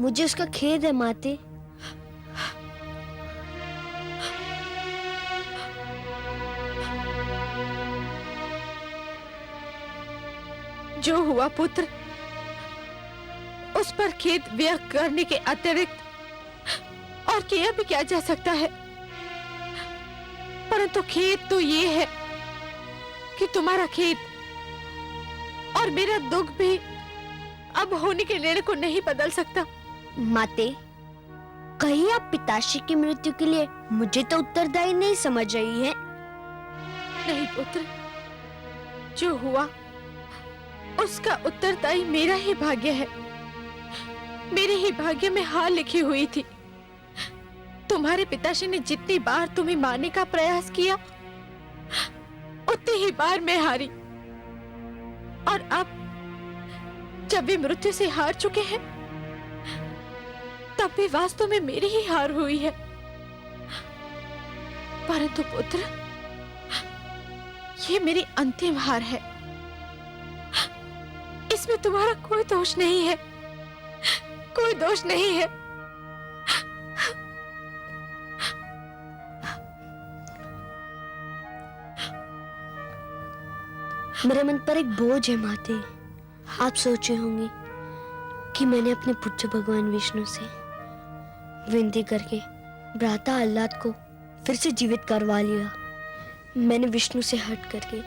मुझे उसका खेद है माते। जो हुआ पुत्र, उस पर खेद व्यक्त करने के अतिरिक्त और किया भी क्या जा सकता है। परंतु खेद तो ये है कि तुम्हारा खेद और मेरा दुख भी अब होने के निर्णय को नहीं बदल सकता। माते, कहीं आप पिताश्री की मृत्यु के लिए मुझे तो उत्तरदायी नहीं समझ रही है? नहीं पुत्र, जो हुआ उसका उत्तरदायी मेरा ही भाग्य है। मेरे ही भाग्य में हार लिखी हुई थी। तुम्हारे पिताश्री ने जितनी बार तुम्हें मारने का प्रयास किया, उतनी ही बार मैं हारी। और अब जब वे मृत्यु से हार चुके हैं, तब भी वास्तव में मेरी ही हार हुई है। परंतु पुत्र, ये मेरी अंतिम हार है। इसमें तुम्हारा कोई दोष नहीं है, कोई दोष नहीं है। मेरे मन पर एक बोझ है माते। आप सोचे होंगे कि मैंने अपने पुत्र भगवान विष्णु से विनती करके भ्राता आह्लाद को फिर से जीवित करवा लिया। मैंने विष्णु से हट करके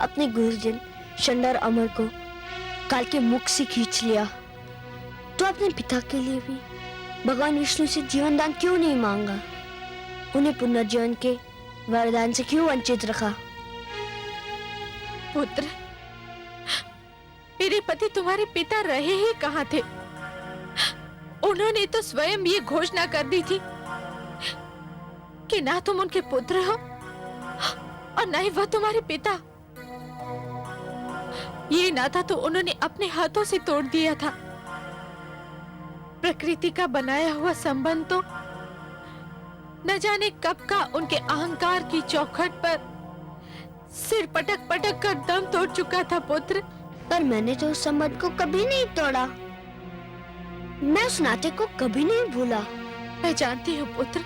अपने गुरुजन शंडर अमर को काल के मुख से खींच लिया। तो अपने पिता के लिए भी भगवान विष्णु से जीवन दान क्यों नहीं मांगा? उन्हें पुनर्जीवन के वरदान से क्यों वंचित रखा? पुत्र, मेरे पति तुम्हारे पिता रहे ही कहाँ थे? उन्होंने तो स्वयं ये घोषणा कर दी थी कि ना तुम उनके पुत्र हो और ना ही वह तुम्हारे पिता। ये नाता तो उन्होंने अपने हाथों से तोड़ दिया था। प्रकृति का बनाया हुआ संबंध तो न जाने कब का उनके अहंकार की चौखट पर सिर पटक पटक कर दम तोड़ चुका था पुत्र। पर मैंने तो उस संबंध को कभी नहीं तोड़ा। मैं उस नाते को कभी नहीं भूला। मैं जानती हूँ पुत्र,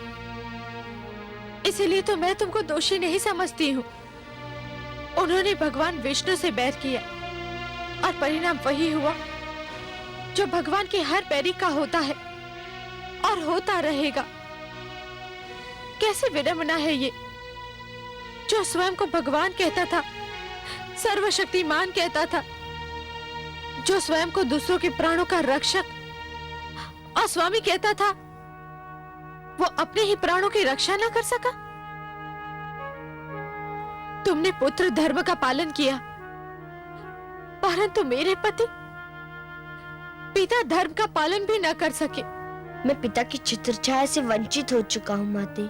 इसीलिए तो मैं तुमको दोषी नहीं समझती हूँ। उन्होंने भगवान विष्णु से बैर किया और परिणाम वही हुआ जो भगवान के हर पैरी का होता है और होता रहेगा। कैसी विडंबना है ये, जो स्वयं को भगवान कहता था, सर्वशक्तिमान कहता था, जो स्वयं को दूसरों के प्राणों का रक्षक और स्वामी कहता था, वो अपने ही प्राणों की रक्षा न कर सका। तुमने पुत्र धर्म का पालन किया, परंतु मेरे पति पिता धर्म का पालन भी न कर सके। मैं पिता की छत्र छाया से वंचित हो चुका हूँ माते।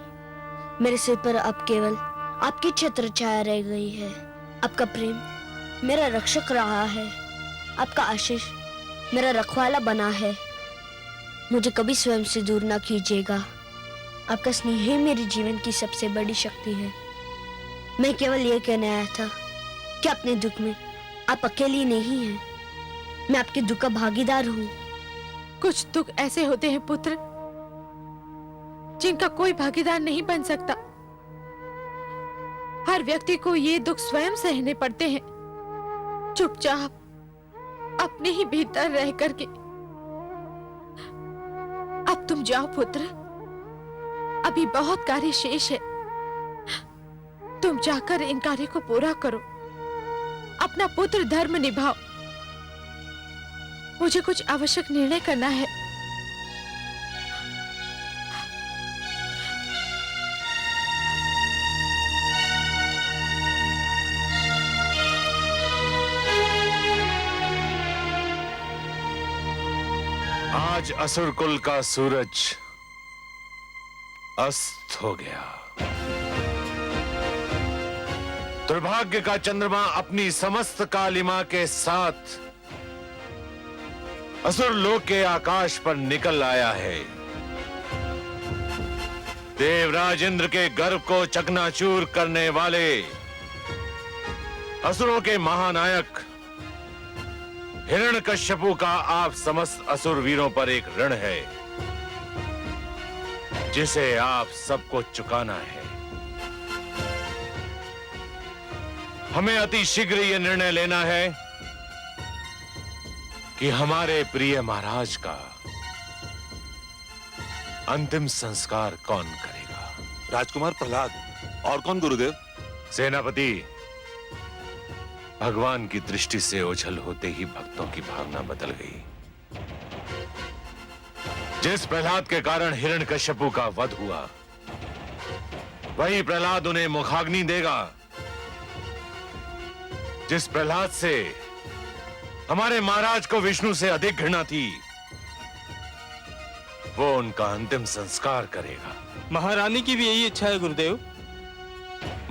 मेरे सिर पर अब केवल आपकी छत्र छाया रह गई है। आपका प्रेम मेरा रक्षक रहा है। आपका आशीष मेरा रखवाला बना है। मुझे कभी स्वयं से दूर ना कीजिएगा। आपका स्नेह ही मेरे जीवन की सबसे बड़ी शक्ति है। मैं केवल ये कहने आया था कि अपने दुख में आप अकेली नहीं हैं। मैं आपके दुख का भागीदार हूँ। कुछ दुख ऐसे होते हैं पुत्र, जिनका कोई भागीदार नहीं बन सकता। हर व्यक्ति को ये दुख स्वयं सहने पड़ते हैं, चुपचाप अपने ही भीतर रह करके। अब तुम जाओ पुत्र, अभी बहुत कार्य शेष है। तुम जाकर इन कार्य को पूरा करो, अपना पुत्र धर्म निभाओ। मुझे कुछ आवश्यक निर्णय करना है। आज असुर कुल का सूरज अस्त हो गया। दुर्भाग्य का चंद्रमा अपनी समस्त कालिमा के साथ असुर लोक के आकाश पर निकल आया है। देवराज इंद्र के गर्व को चकनाचूर करने वाले असुरों के महानायक हिरण्यकश्यपु का आप समस्त असुर वीरों पर एक ऋण है जिसे आप सबको चुकाना है। हमें अति शीघ्र यह निर्णय लेना है कि हमारे प्रिय महाराज का अंतिम संस्कार कौन करेगा। राजकुमार प्रहलाद। और कौन गुरुदेव? सेनापति, भगवान की दृष्टि से ओझल होते ही भक्तों की भावना बदल गई। जिस प्रहलाद के कारण हिरण्यकश्यपु का वध हुआ, वही प्रहलाद उन्हें मुखाग्नि देगा। जिस प्रहलाद से हमारे महाराज को विष्णु से अधिक घृणा थी, वो उनका अंतिम संस्कार करेगा। महारानी की भी यही इच्छा है गुरुदेव।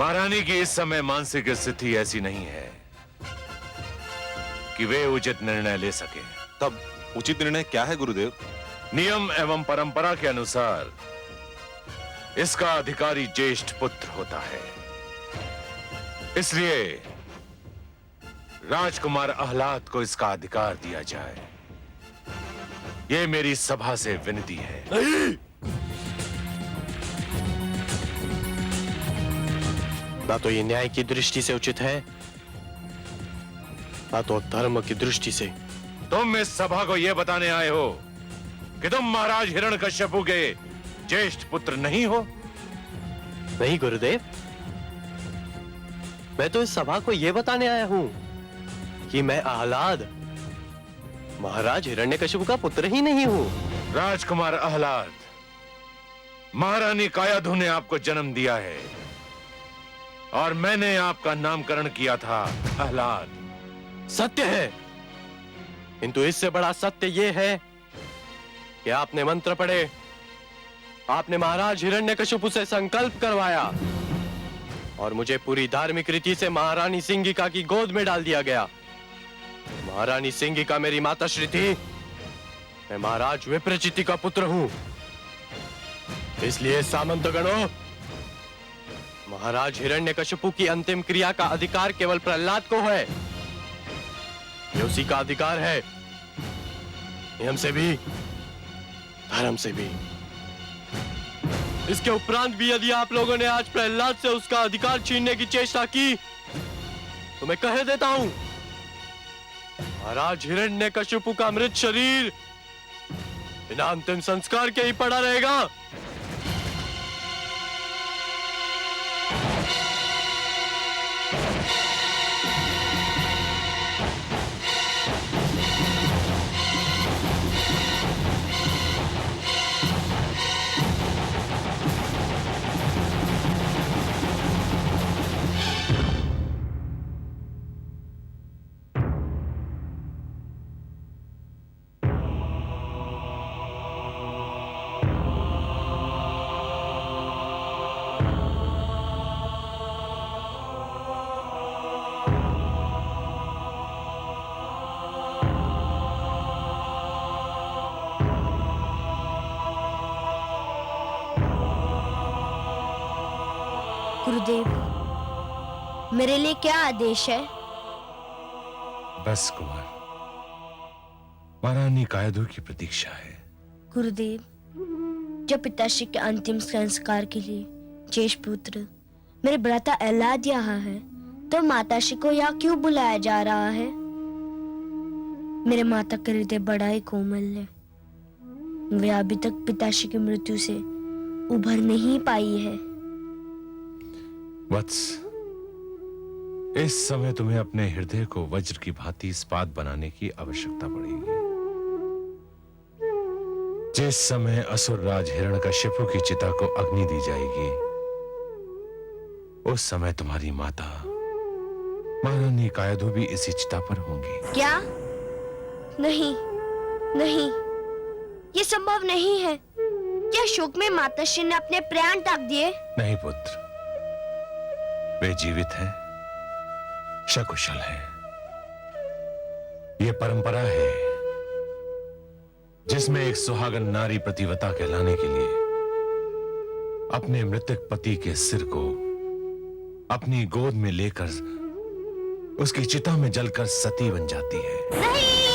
महारानी की इस समय मानसिक स्थिति ऐसी नहीं है कि वे उचित निर्णय ले सके। तब उचित निर्णय क्या है गुरुदेव? नियम एवं परंपरा के अनुसार इसका अधिकारी ज्येष्ठ पुत्र होता है। इसलिए राजकुमार आह्लाद को इसका अधिकार दिया जाए। यह मेरी सभा से विनती है। ना तो ये न्याय की दृष्टि से उचित है, ना तो धर्म की दृष्टि से। तुम इस सभा को यह बताने आए हो कि तुम महाराज हिरण्यकश्यपु के ज्येष्ठ पुत्र नहीं हो? नहीं गुरुदेव, मैं तो इस सभा को यह बताने आया हूं कि मैं आह्लाद महाराज हिरण्यकशिपु का पुत्र ही नहीं हूं। राजकुमार आह्लाद, महारानी कायाधु ने आपको जन्म दिया है और मैंने आपका नामकरण किया था आह्लाद। सत्य है, किंतु इससे बड़ा सत्य यह है कि आपने मंत्र पढ़े, आपने महाराज हिरण्यकशिपु से संकल्प करवाया और मुझे पूरी धार्मिक रीति से महारानी सिंगिका की गोद में डाल दिया गया। महारानी सिंगिका मेरी माताश्री थी, मैं महाराज विप्रचिति का पुत्र हूं। इसलिए सामंतगणों, महाराज हिरण्यकशिपु की अंतिम क्रिया का अधिकार केवल प्रहलाद को है। ये उसी का अधिकार है, नियम से भी धर्म से भी। इसके उपरांत भी यदि आप लोगों ने आज प्रहलाद से उसका अधिकार छीनने की चेष्टा की तो मैं कह देता हूं, महाराज हिरण्यकशिपु का मृत शरीर बिना अंतिम संस्कार के ही पड़ा रहेगा। गुरुदेव, मेरे लिए क्या आदेश है? बस कुमार, महारानी कायाधु की प्रतीक्षा है। गुरुदेव, जब पिताश्री के अंतिम संस्कार के लिए ज्येष्ठ पुत्र मेरे भ्राता आह्लाद यहाँ है, तो माताश्री को यहाँ क्यों बुलाया जा रहा है? मेरे माता का हृदय बड़ा ही कोमल है। वे अभी तक पिताश्री की मृत्यु से उभर नहीं पाई है। वत्स, इस समय तुम्हें अपने हृदय को वज्र की भांति इस्पात बनाने की आवश्यकता पड़ेगी। जिस समय असुरराज हिरण्यकशिपु की चिता को अग्नि दी जाएगी, उस समय तुम्हारी माता महारानी कायाधु भी इसी चिता पर होंगी। क्या? नहीं, नहीं, ये संभव नहीं है। क्या शोक में माताश्री ने अपने प्राण त्याग दिए? नहीं पुत्र, वे जीवित हैं, सकुशल हैं। ये परंपरा है जिसमें एक सुहागन नारी प्रतिव्रता कहलाने के लिए अपने मृतक पति के सिर को अपनी गोद में लेकर उसकी चिता में जलकर सती बन जाती है। नहीं!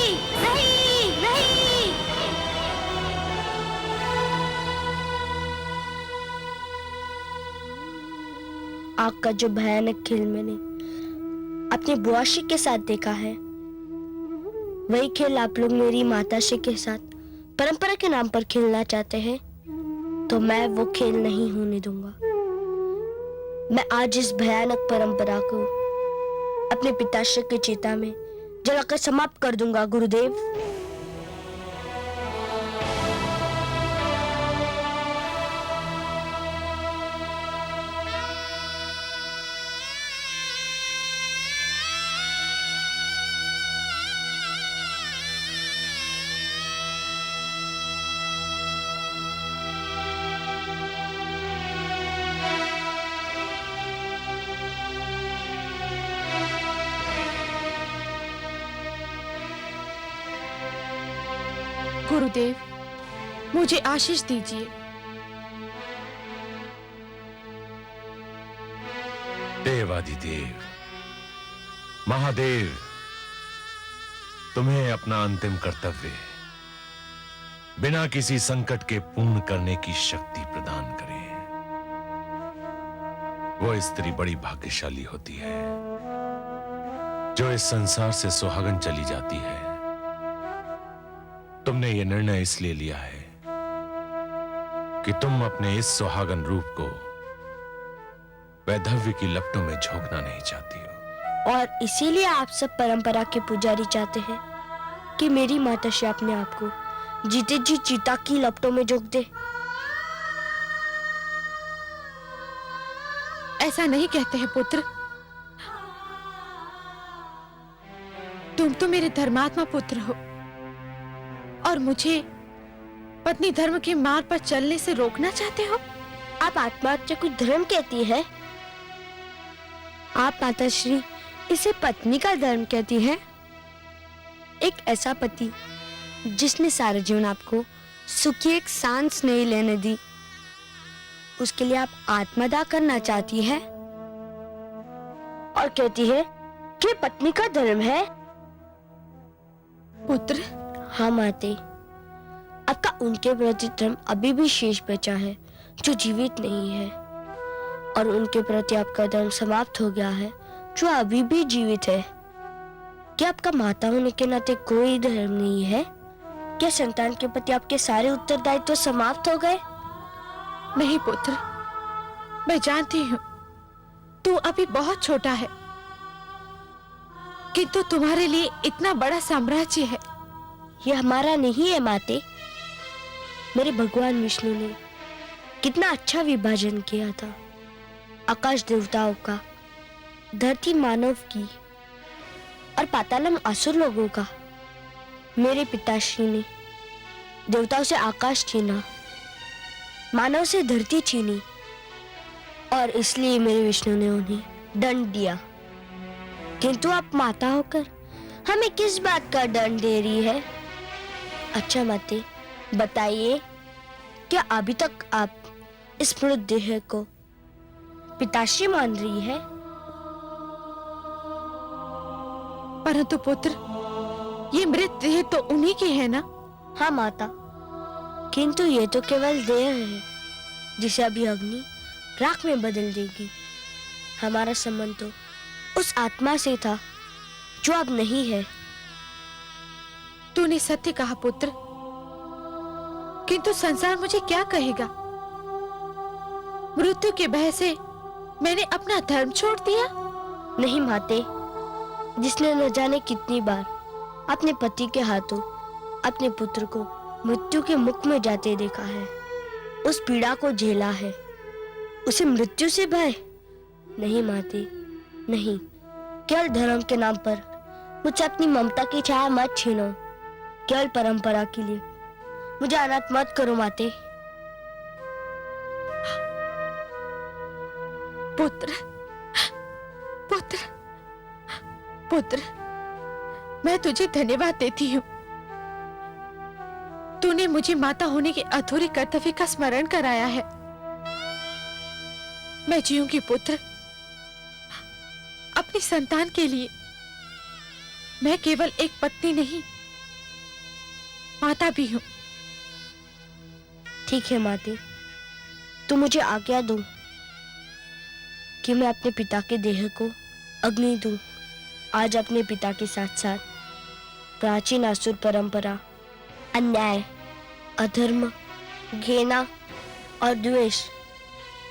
आग का जो भयानक खेल मैंने अपनी बुआशी के साथ देखा है, वही खेल आप लोग मेरी माताश्री के साथ परंपरा के नाम पर खेलना चाहते हैं, तो मैं वो खेल नहीं होने दूंगा। मैं आज इस भयानक परंपरा को अपने पिताश्री की चिता में जलाकर समाप्त कर दूंगा, गुरुदेव। गुरुदेव, मुझे आशीष दीजिए। देवादिदेव, महादेव, तुम्हें अपना अंतिम कर्तव्य बिना किसी संकट के पूर्ण करने की शक्ति प्रदान करें। वो स्त्री बड़ी भाग्यशाली होती है जो इस संसार से सुहागन चली जाती है। तुमने ये निर्णय इसलिए लिया है कि तुम अपने इस सुहागन रूप को वैधव्य की लपटों में झोंकना नहीं चाहती हो। और इसीलिए आप सब परंपरा के पुजारी चाहते हैं कि मेरी माताश्री अपने आप को जीते जी चिता की लपटों में झोंक दे। ऐसा नहीं कहते हैं पुत्र। तुम तो मेरे धर्मात्मा पुत्र हो और मुझे पत्नी धर्म के मार्ग पर चलने से रोकना चाहते हो। आप आत्महत्या को धर्म कहती है? आप माताश्री इसे पत्नी का धर्म कहती है? एक ऐसा पति जिसने सारा जीवन आपको सुखी एक सांस नहीं लेने दी, उसके लिए आप आत्मदाह करना चाहती है और कहती है कि पत्नी का धर्म है। पुत्र, हाँ माते, आपका उनके प्रति धर्म अभी भी शेष बचा है जो जीवित नहीं है, और उनके प्रति आपका धर्म समाप्त हो गया है जो अभी भी जीवित है। क्या आपका माता होने के नाते कोई धर्म नहीं है? क्या संतान के प्रति आपके सारे उत्तरदायित्व समाप्त हो गए? नहीं पुत्र, मैं जानती हूँ तू अभी बहुत छोटा है, किंतु तुम्हारे लिए इतना बड़ा साम्राज्य है। ये हमारा नहीं है माते। मेरे भगवान विष्णु ने कितना अच्छा विभाजन किया था, आकाश देवताओं का, धरती मानव की और पातालम असुर लोगों का। मेरे पिताश्री ने देवताओं से आकाश छीना, मानव से धरती छीनी, और इसलिए मेरे विष्णु ने उन्हें दंड दिया। किंतु आप माता होकर हमें किस बात का दंड दे रही है? अच्छा माते, बताइए, क्या अभी तक आप इस मृत देह को पिताश्री मान रही है? परंतु पुत्र, ये मृत देह तो उन्हीं की है ना? हाँ माता, किंतु ये तो केवल देह है जिसे अभी अग्नि राख में बदल देगी। हमारा संबंध तो उस आत्मा से था जो अब नहीं है। तूने सत्य कहा पुत्र, किंतु संसार मुझे क्या कहेगा? मृत्यु के भय से मैंने अपना धर्म छोड़ दिया? नहीं माते, जिसने न जाने कितनी बार अपने पति के हाथों अपने पुत्र को मृत्यु के मुख में जाते देखा है, उस पीड़ा को झेला है, उसे मृत्यु से भय नहीं माते, नहीं। केवल धर्म के नाम पर मुझसे अपनी ममता की छाया मत छीनो। केवल परंपरा के लिए मुझे अनाथ मत करो माते। पुत्र, पुत्र, पुत्र, मैं तुझे धन्यवाद देती हूँ। तूने मुझे माता होने के अधूरे कर्तव्य का स्मरण कराया है। मैं जीऊंगी पुत्र, अपनी संतान के लिए। मैं केवल एक पत्नी नहीं, माता भी हूँ। ठीक है माते, तो मुझे आज्ञा दो कि मैं अपने पिता के देह को अग्नि दूं। आज अपने पिता के साथ साथ प्राचीन असुर परंपरा, अन्याय, अधर्म, घृणा और द्वेष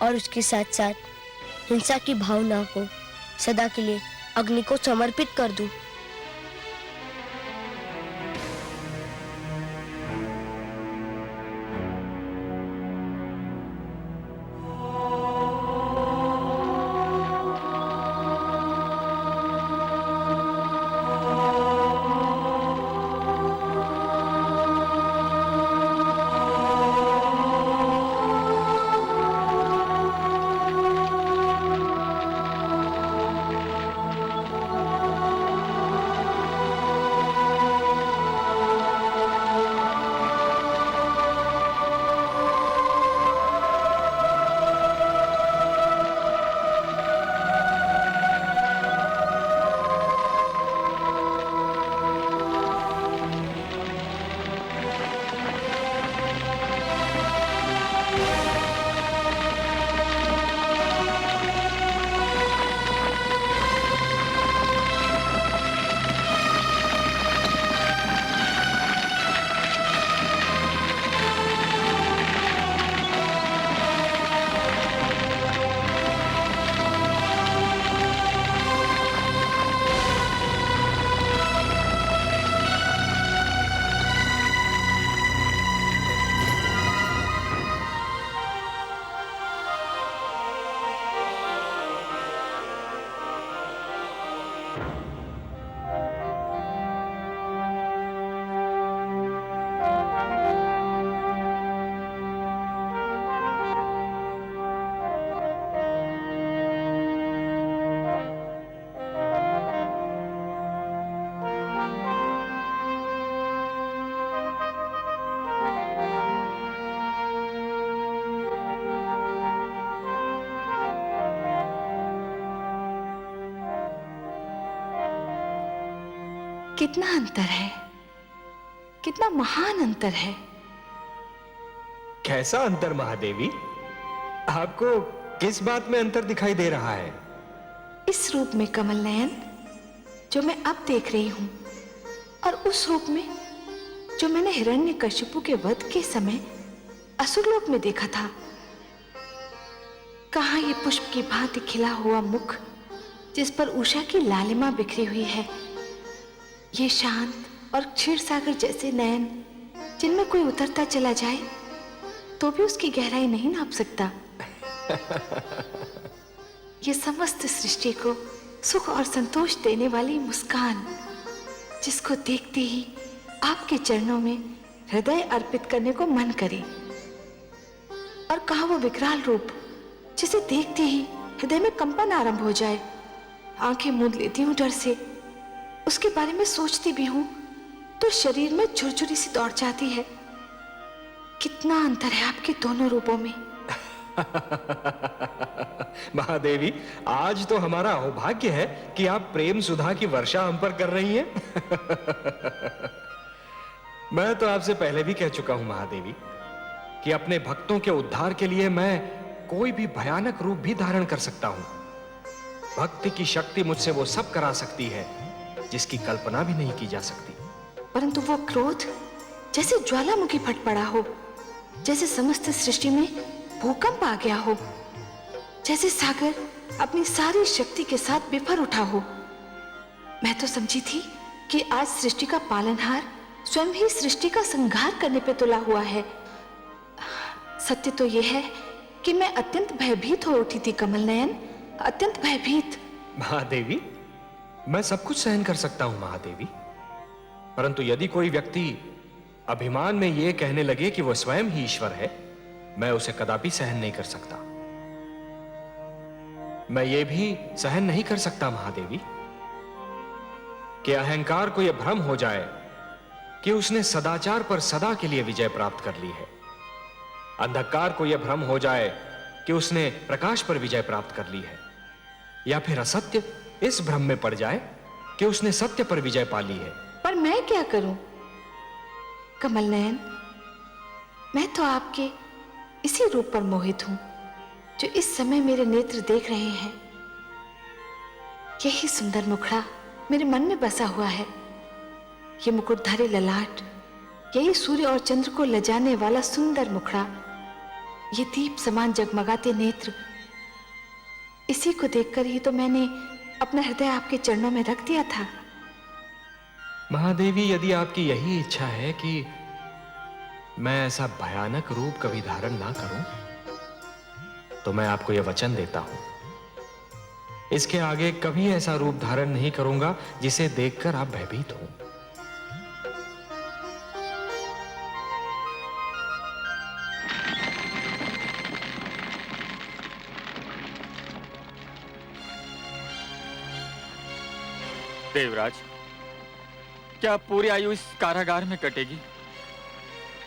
और उसके साथ साथ हिंसा की भावना को सदा के लिए अग्नि को समर्पित कर दूं। कितना अंतर है, कितना महान अंतर है। कैसा अंतर महादेवी? आपको किस बात में अंतर दिखाई दे रहा है? इस रूप में कमल नयन जो मैं अब देख रही हूं और उस रूप में जो मैंने हिरण्यकशिपु के वध के समय असुरलोक में देखा था। कहां ये पुष्प की भांति खिला हुआ मुख जिस पर उषा की लालिमा बिखरी हुई है, ये शांत और क्षीर सागर जैसे नयन जिनमें कोई उतरता चला जाए तो भी उसकी गहराई नहीं नाप सकता। ये समस्त सृष्टि को सुख और संतोष देने वाली मुस्कान जिसको देखते ही आपके चरणों में हृदय अर्पित करने को मन करे, और कहा वो विकराल रूप जिसे देखते ही हृदय में कंपन आरंभ हो जाए। आंखें मूंद लेती हूं डर से, उसके बारे में सोचती भी हूं तो शरीर में झुरझुरी सी दौड़ जाती है। कितना अंतर है आपके दोनों रूपों में। महादेवी, आज तो हमारा सौभाग्य है कि आप प्रेम सुधा की वर्षा हम पर कर रही हैं। मैं तो आपसे पहले भी कह चुका हूं महादेवी कि अपने भक्तों के उद्धार के लिए मैं कोई भी भयानक रूप भी धारण कर सकता हूं। भक्ति की शक्ति मुझसे वो सब करा सकती है जिसकी कल्पना भी नहीं की जा सकती। परंतु वो क्रोध जैसे ज्वालामुखी फट पड़ा हो, जैसे समस्त सृष्टि में भूकंप आ गया हो, जैसे सागर अपनी सारी शक्ति के साथ बिफर उठा हो। मैं तो समझी थी कि आज सृष्टि का पालनहार स्वयं ही सृष्टि का संहार करने पे तुला हुआ है। सत्य तो यह है कि मैं अत्यंत भयभीत हो उठी थी कमल नयन, अत्यंत भयभीत। महादेवी, मैं सब कुछ सहन कर सकता हूं महादेवी, परंतु यदि कोई व्यक्ति अभिमान में यह कहने लगे कि वह स्वयं ही ईश्वर है, मैं उसे कदापि सहन नहीं कर सकता। मैं ये भी सहन नहीं कर सकता महादेवी कि अहंकार को यह भ्रम हो जाए कि उसने सदाचार पर सदा के लिए विजय प्राप्त कर ली है। अंधकार को यह भ्रम हो जाए कि उसने प्रकाश पर विजय प्राप्त कर ली है, या फिर असत्य इस भ्रम में पड़ जाए कि उसने सत्य पर विजय पा ली है। पर मैं क्या करूं कमल नयन? मैं तो आपके इसी रूप पर मोहित हूं जो इस समय मेरे नेत्र देख रहे हैं। यही सुंदर मुखड़ा मेरे मन में बसा हुआ है। ये मुकुटधारी ललाट, यही सूर्य और चंद्र को लजाने वाला सुंदर मुखड़ा, ये दीप समान जगमगाते नेत्र, इसी को देखकर ही तो मैंने अपना हृदय आपके चरणों में रख दिया था। महादेवी, यदि आपकी यही इच्छा है कि मैं ऐसा भयानक रूप कभी धारण ना करूं, तो मैं आपको यह वचन देता हूं, इसके आगे कभी ऐसा रूप धारण नहीं करूंगा जिसे देखकर आप भयभीत हो। देवराज, क्या पूरी आयु इस कारागार में कटेगी?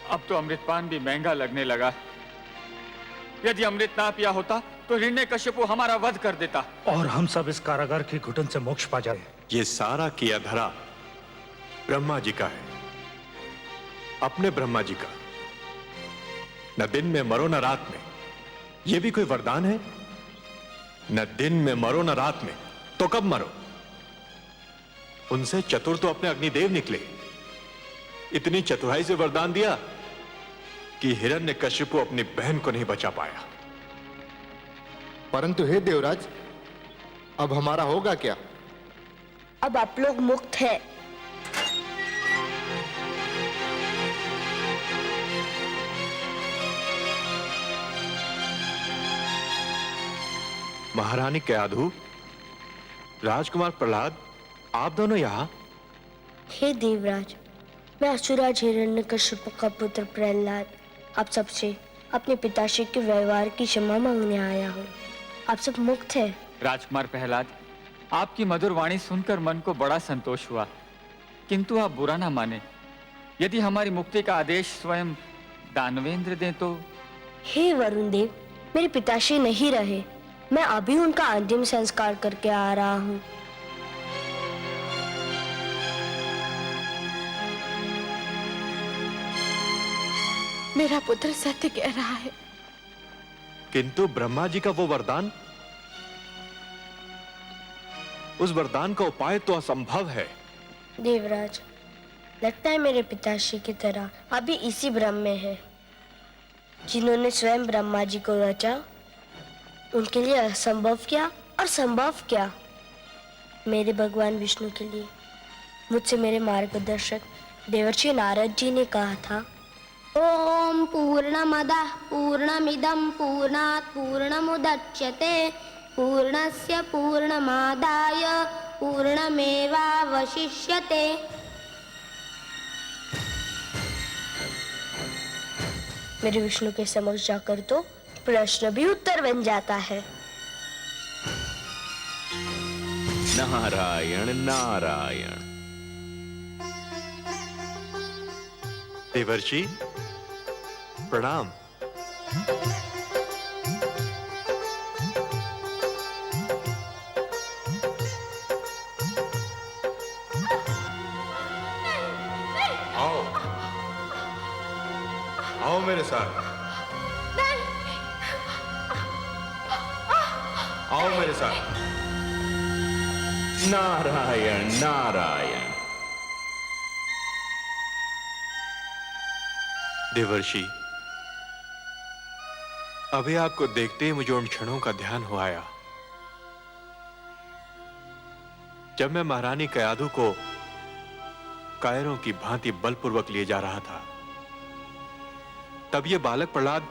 अब तो अमृतपान भी महंगा लगने लगा। यदि अमृत ना पिया होता तो हिरण्यकश्यपु हमारा वध कर देता और हम सब इस कारागार की घुटन से मोक्ष पा जाए। ये सारा किया धरा ब्रह्मा जी का है, अपने ब्रह्मा जी का। न दिन में मरो न रात में, ये भी कोई वरदान है? न दिन में मरो न रात में, तो कब मरो? उनसे चतुर तो अपने अग्निदेव निकले। इतनी चतुराई से वरदान दिया कि हिरण्यकश्यपु अपनी बहन को नहीं बचा पाया। परंतु हे देवराज, अब हमारा होगा क्या? अब आप लोग मुक्त हैं। महारानी कयाधु, राजकुमार प्रहलाद, आप दोनों यहां? हे देवराज, मैं असुराज हिरण्यकश्यप का पुत्र प्रहलाद आप सबसे अपने पिताश्री के व्यवहार की क्षमा मांगने आया हूँ। आप सब मुक्त हैं। राजकुमार प्रहलाद, आपकी मधुर वाणी सुनकर मन को बड़ा संतोष हुआ, किंतु आप बुरा ना माने। यदि हमारी मुक्ति का आदेश स्वयं दानवेंद्र दें तो? हे वरुण देव, मेरे पिताश्री नहीं रहे, मैं अभी उनका अंतिम संस्कार करके आ रहा हूँ। मेरा पुत्र सत्य कह रहा है। किंतु ब्रह्मा जी का वो वरदान, उस वरदान का उपाय तो असंभव है। देवराज, लगता है मेरे पिताश्री की तरह अभी इसी भ्रम में है। जिन्होंने स्वयं ब्रह्मा जी को रचा, उनके लिए असंभव क्या और संभव क्या? मेरे भगवान विष्णु के लिए मुझसे मेरे मार्गदर्शक देवर्षि नारद जी ने कहा था, ओम पूर्णमदः पूर्णमिदं पूर्णात् पूर्णमुदच्यते पूर्णस्य पूर्णमादाय पूर्णमेवावशिष्यते। मेरे विष्णु के समक्ष जाकर तो प्रश्न भी उत्तर बन जाता है। नारायण नारायण। देवर्षि प्रणाम। आओ आओ मेरे साथ, आओ मेरे साथ। नारायण नारायण। देवर्षि, अभी आपको देखते ही मुझे उन क्षणों का ध्यान हो आया जब मैं महारानी कयाधु को कायरों की भांति बलपूर्वक लिए जा रहा था। तब यह बालक प्रहलाद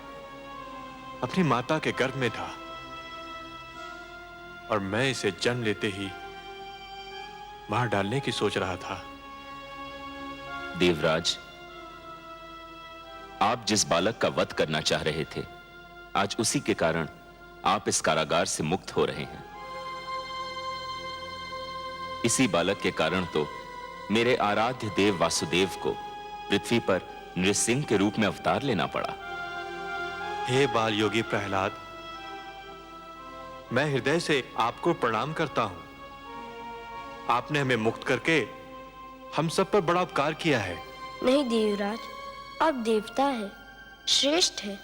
अपनी माता के गर्भ में था और मैं इसे जन्म लेते ही मार डालने की सोच रहा था। देवराज, आप जिस बालक का वध करना चाह रहे थे, आज उसी के कारण आप इस कारागार से मुक्त हो रहे हैं। इसी बालक के कारण तो मेरे आराध्य देव वासुदेव को पृथ्वी पर नृसिंह के रूप में अवतार लेना पड़ा। हे बाल योगी प्रहलाद, मैं हृदय से आपको प्रणाम करता हूं। आपने हमें मुक्त करके हम सब पर बड़ा उपकार किया है। नहीं देवराज, आप देवता है, श्रेष्ठ है।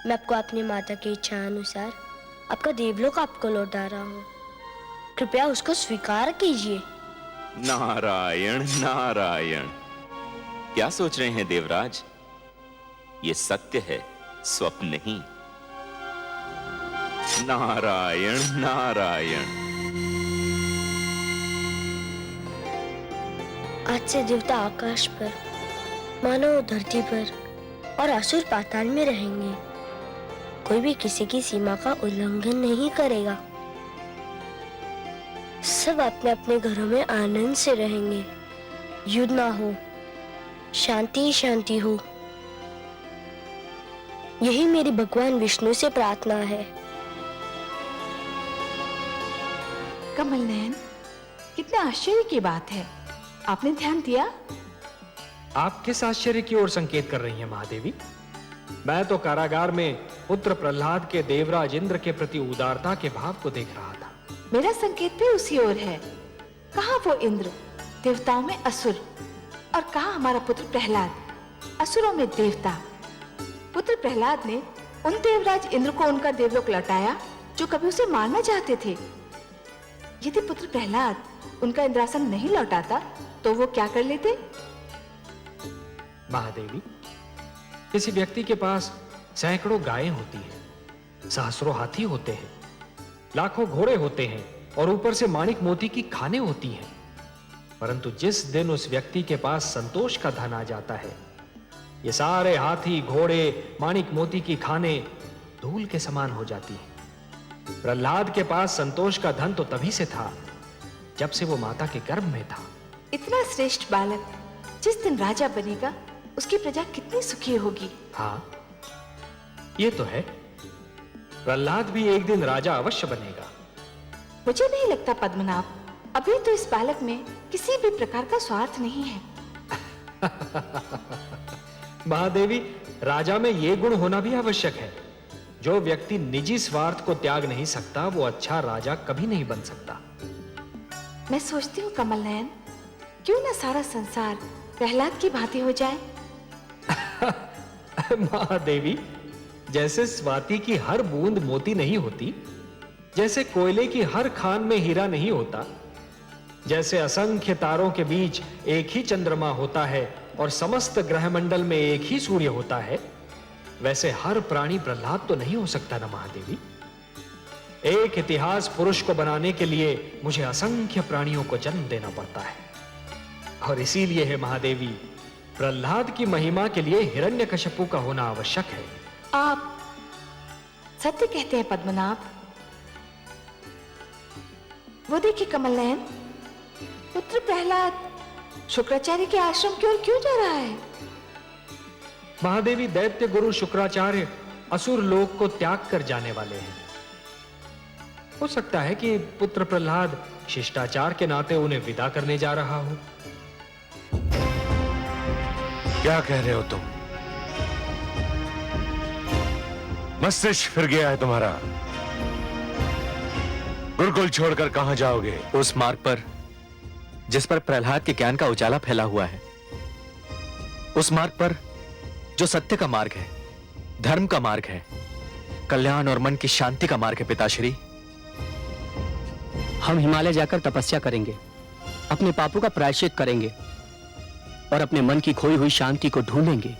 मैं आपको अपनी माता की इच्छा अनुसार आपका देवलोक आपको लौटा रहा हूँ। कृपया उसको स्वीकार कीजिए। नारायण नारायण, क्या सोच रहे हैं देवराज? ये सत्य है, स्वप्न नहीं। नारायण नारायण। आज से देवता आकाश पर, मानव धरती पर और असुर पाताल में रहेंगे। कोई भी किसी की सीमा का उल्लंघन नहीं करेगा। सब अपने अपने घरों में आनंद से रहेंगे। युद्ध ना हो, शांति ही शांति हो। यही मेरी भगवान विष्णु से प्रार्थना है। कमल नयन, कितने आश्चर्य की बात है, आपने ध्यान दिया? आप किस आश्चर्य की ओर संकेत कर रही हैं महादेवी? मैं तो कारागार में पुत्र प्रहलाद के देवराज इंद्र के प्रति उदारता के भाव को देख रहा था। मेरा संकेत भी उसी ओर है। कहाँ वो इंद्र, देवताओं में असुर, और कहाँ हमारा पुत्र प्रहलाद, असुरों में देवता। पुत्र प्रहलाद ने उन देवराज इंद्र को उनका देवलोक लौटाया जो कभी उसे मारना चाहते थे। यदि पुत्र प्रहलाद उनका इंद्रासन नहीं लौटाता तो वो क्या कर लेते? महादेवी, किसी व्यक्ति के पास सैकड़ों गायें होती हैं, सहस्रों हाथी होते हैं, लाखों घोड़े होते हैं और ऊपर से माणिक मोती की खानें होती हैं, परंतु जिस दिन उस व्यक्ति के पास संतोष का धन आ जाता है, ये सारे हाथी घोड़े माणिक मोती की खानें धूल के समान हो जाती हैं। प्रहलाद के पास संतोष का धन तो तभी से था जब से वो माता के गर्भ में था। इतना श्रेष्ठ बालक जिस दिन राजा बनेगा उसकी प्रजा कितनी सुखी होगी। हाँ, ये तो है। प्रहलाद भी एक दिन राजा अवश्य बनेगा। मुझे नहीं लगता पद्मनाभ, अभी तो इस बालक में किसी भी प्रकार का स्वार्थ नहीं है। महादेवी, राजा में ये गुण होना भी आवश्यक है। जो व्यक्ति निजी स्वार्थ को त्याग नहीं सकता वो अच्छा राजा कभी नहीं बन सकता। मैं सोचती हूँ कमल नयन, क्यों ना सारा संसार प्रहलाद की भांति हो जाए। महादेवी, जैसे स्वाति की हर बूंद मोती नहीं होती, जैसे कोयले की हर खान में हीरा नहीं होता, जैसे असंख्य तारों के बीच एक ही चंद्रमा होता है और समस्त ग्रहमंडल में एक ही सूर्य होता है, वैसे हर प्राणी प्रहलाद तो नहीं हो सकता ना महादेवी। एक इतिहास पुरुष को बनाने के लिए मुझे असंख्य प्राणियों को जन्म देना पड़ता है, और इसीलिए है महादेवी, प्रहलाद की महिमा के लिए हिरण्यकशिपु का होना आवश्यक है। आप सत्य कहते हैं पद्मनाभ। वो देखिए कमल नयन, पुत्र प्रहलाद शुक्राचार्य के आश्रम की ओर क्यों जा रहा है? महादेवी, दैत्य गुरु शुक्राचार्य असुर लोक को त्याग कर जाने वाले हैं। हो सकता है कि पुत्र प्रहलाद शिष्टाचार के नाते उन्हें विदा करने जा रहा हो। क्या कह रहे हो तुम? मस्तिष्क फिर गया है तुम्हारा। गुरुकुल छोड़कर कहां जाओगे? उस मार्ग पर जिस पर प्रहलाद के ज्ञान का उजाला फैला हुआ है, उस मार्ग पर जो सत्य का मार्ग है, धर्म का मार्ग है, कल्याण और मन की शांति का मार्ग है। पिताश्री, हम हिमालय जाकर तपस्या करेंगे, अपने पापों का प्रायश्चित करेंगे और अपने मन की खोई हुई शांति को ढूंढेंगे।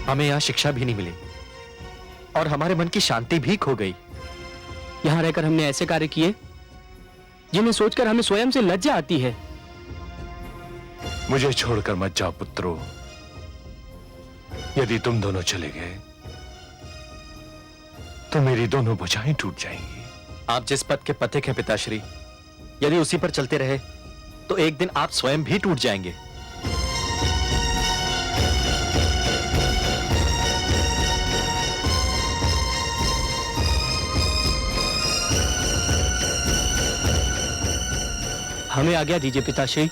हमें यहां शिक्षा भी नहीं मिली और हमारे मन की शांति भी खो गई। यहां रहकर हमने ऐसे कार्य किए जिन्हें सोचकर हमें स्वयं से लज्जा आती है। मुझे छोड़कर मत जाओ पुत्रों। यदि तुम दोनों चले गए तो मेरी दोनों भुजाएं टूट जाएंगी। आप जिस पथ के पथिक हैं पिताश्री, यदि उसी पर चलते रहे तो एक दिन आप स्वयं भी टूट जाएंगे। हमें आज्ञा दीजिए पिताश्री।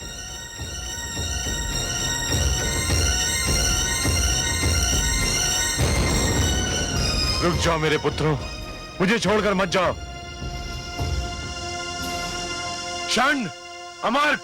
रुक जाओ मेरे पुत्रों, मुझे छोड़कर मत जाओ। षंड, अमार्क,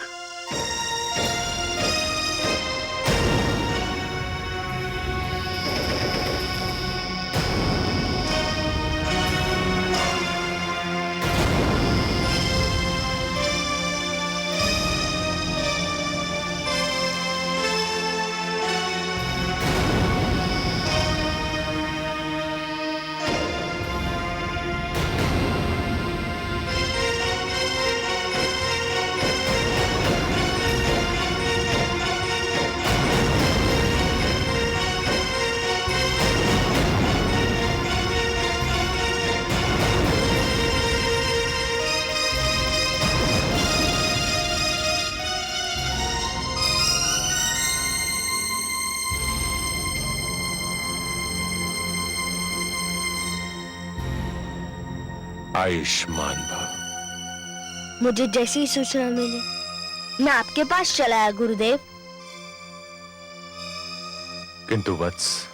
आयुष्मान भव। मुझे जैसी ही सूचना मिली मैं आपके पास चला आया गुरुदेव। किंतु वत्स,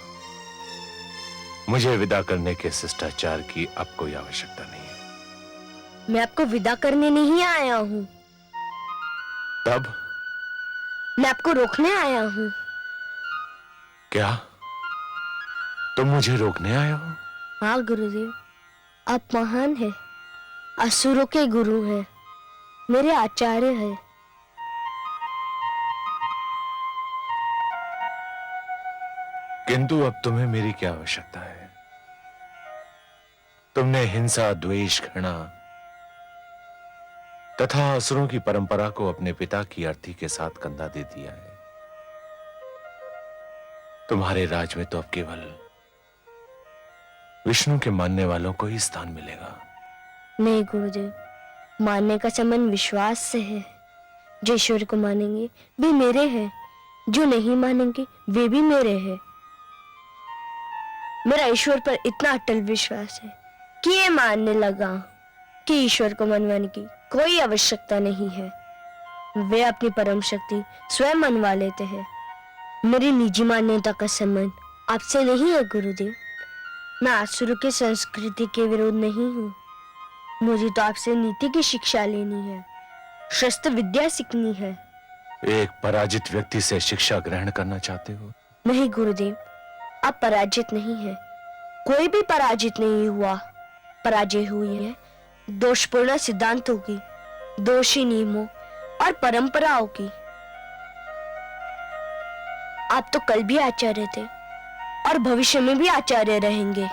मुझे विदा करने के शिष्टाचार की अब कोई आवश्यकता नहीं है। मैं आपको विदा करने नहीं आया हूँ, तब मैं आपको रोकने आया हूँ। क्या तुम मुझे रोकने आए हो? हाँ गुरुदेव, आप महान हैं, असुरों के गुरु हैं, मेरे आचार्य हैं। किंतु अब तुम्हें मेरी क्या आवश्यकता है? तुमने हिंसा, द्वेष, घृणा तथा असुरों की परंपरा को अपने पिता की अर्थी के साथ कंधा दे दिया है। तुम्हारे राज में तो अब केवल विष्णु के मानने वालों को ही स्थान मिलेगा। नहीं गुरुदेव, मानने का संबंध विश्वास से है। जो ईश्वर को मानेंगे वे मेरे हैं, जो नहीं मानेंगे वे भी मेरे हैं। मेरा ईश्वर पर इतना अटल विश्वास है कि ये मानने लगा कि ईश्वर को मनवाने की कोई आवश्यकता नहीं है। वे अपनी परम शक्ति स्वयं मनवा लेते हैं। मेरी निजी मान्यता का संबंध आपसे नहीं है गुरुदेव। मैं असुरों की संस्कृति के विरोध नहीं हूँ। मुझे तो आपसे नीति की शिक्षा लेनी है, शस्त्र विद्या सीखनी है। एक पराजित व्यक्ति से शिक्षा ग्रहण करना चाहते हो? नहीं गुरुदेव, आप पराजित नहीं है। कोई भी पराजित नहीं हुआ। पराजय हुई है दोषपूर्ण सिद्धांतों की, दोषी नियमों और परंपराओं की। आप तो कल भी आचार्य थे और भविष्य में भी आचार्य रहेंगे।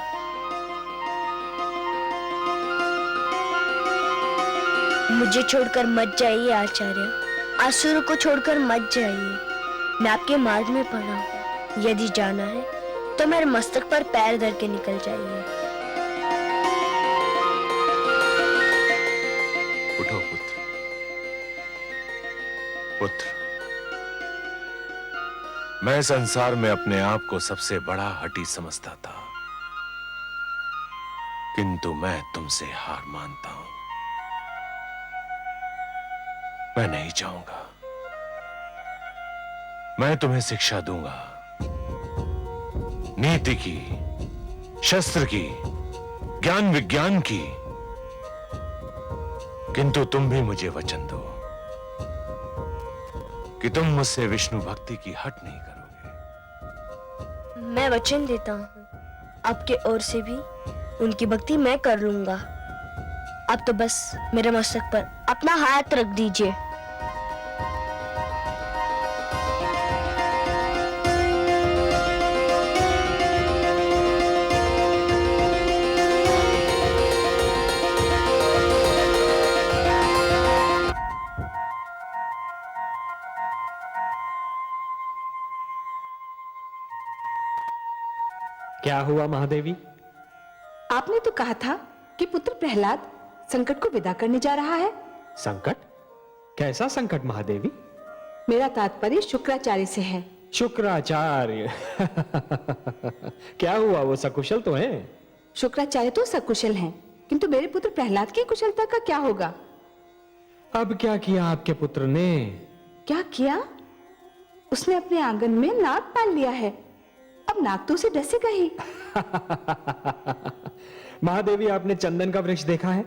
मुझे छोड़कर मत जाइए आचार्य, असुरों को छोड़कर मत जाइए। मैं आपके मार्ग में पड़ा हूं। यदि जाना है तो मेरे मस्तक पर पैर धर के निकल जाइए। उठो पुत्र। पुत्र, मैं संसार में अपने आप को सबसे बड़ा हठी समझता था, किंतु मैं तुमसे हार मानता हूं। मैं नहीं चाहूंगा। मैं तुम्हें शिक्षा दूंगा, नीति की, शस्त्र की, ज्ञान विज्ञान की, किंतु तुम भी मुझे वचन दो कि तुम मुझसे विष्णु भक्ति की हट नहीं करोगे। मैं वचन देता हूँ, आपके ओर से भी उनकी भक्ति मैं कर लूंगा। आप तो बस मेरे मस्तक पर अपना हाथ रख दीजिए। क्या हुआ महादेवी? आपने तो कहा था कि पुत्र प्रहलाद संकट को विदा करने जा रहा है। संकट? कैसा संकट महादेवी? मेरा तात्पर्य शुक्राचार्य से है। शुक्राचार्य? क्या हुआ, वो सकुशल तो हैं? शुक्राचार्य तो सकुशल हैं, किंतु मेरे पुत्र प्रहलाद की कुशलता का क्या होगा? अब क्या किया आपके पुत्र ने? क्या किया? उसने अपने आंगन में नाग पाल लिया है। अब नाग तो उसे डसेगा ही। महादेवी, आपने चंदन का वृक्ष देखा है?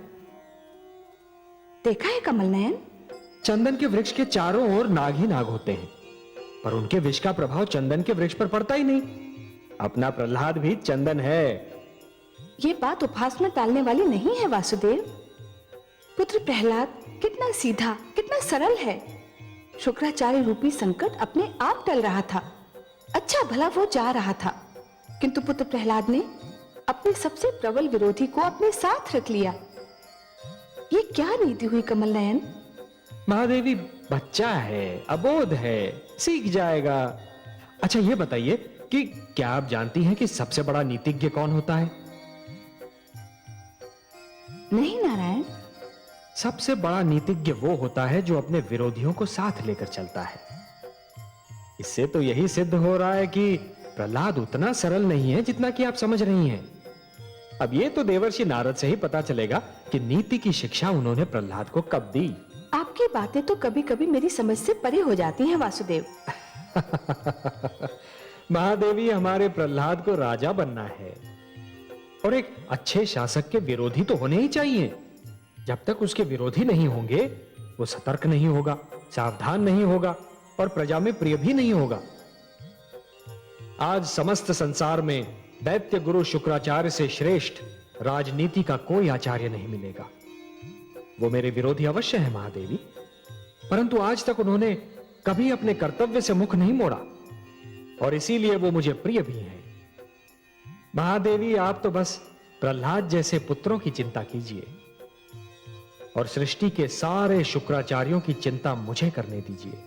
देखा है कमल नयन। चंदन के वृक्ष के चारों ओर नाग ही नाग होते हैं, पर उनके विष का प्रभाव चंदन के वृक्ष पर पड़ता ही नहीं। अपना प्रहलाद भी चंदन है। ये बात उपहास में टालने वाली नहीं है वासुदेव। पुत्र प्रहलाद कितना सीधा, कितना सरल है। शुक्राचार्य रूपी संकट अपने आप टल रहा था। अच्छा भला वो जा रहा था, किंतु पुत्र प्रहलाद ने अपने सबसे प्रबल विरोधी को अपने साथ रख लिया। ये क्या नीति हुई कमल नयन? महादेवी, बच्चा है, अबोध है, सीख जाएगा। अच्छा ये बताइए कि क्या आप जानती हैं कि सबसे बड़ा नीतिज्ञ कौन होता है? नहीं नारायण। सबसे बड़ा नीतिज्ञ वो होता है जो अपने विरोधियों को साथ लेकर चलता है। इससे तो यही सिद्ध हो रहा है कि प्रहलाद उतना सरल नहीं है जितना कि आप समझ रही हैं। अब ये तो देवर्षि नारद से ही पता चलेगा कि नीति की शिक्षा उन्होंने प्रहलाद को कब दी। आपकी बातें तो कभी कभी मेरी समझ से परे हो जाती हैं वासुदेव। महादेवी, हमारे प्रहलाद को राजा बनना है और एक अच्छे शासक के विरोधी तो होने ही चाहिए। जब तक उसके विरोधी नहीं होंगे वो सतर्क नहीं होगा, सावधान नहीं होगा और प्रजा में प्रिय भी नहीं होगा। आज समस्त संसार में दैत्य गुरु शुक्राचार्य से श्रेष्ठ राजनीति का कोई आचार्य नहीं मिलेगा। वो मेरे विरोधी अवश्य है महादेवी, परंतु आज तक उन्होंने कभी अपने कर्तव्य से मुख नहीं मोड़ा और इसीलिए वो मुझे प्रिय भी हैं। महादेवी, आप तो बस प्रहलाद जैसे पुत्रों की चिंता कीजिए और सृष्टि के सारे शुक्राचार्यों की चिंता मुझे करने दीजिए।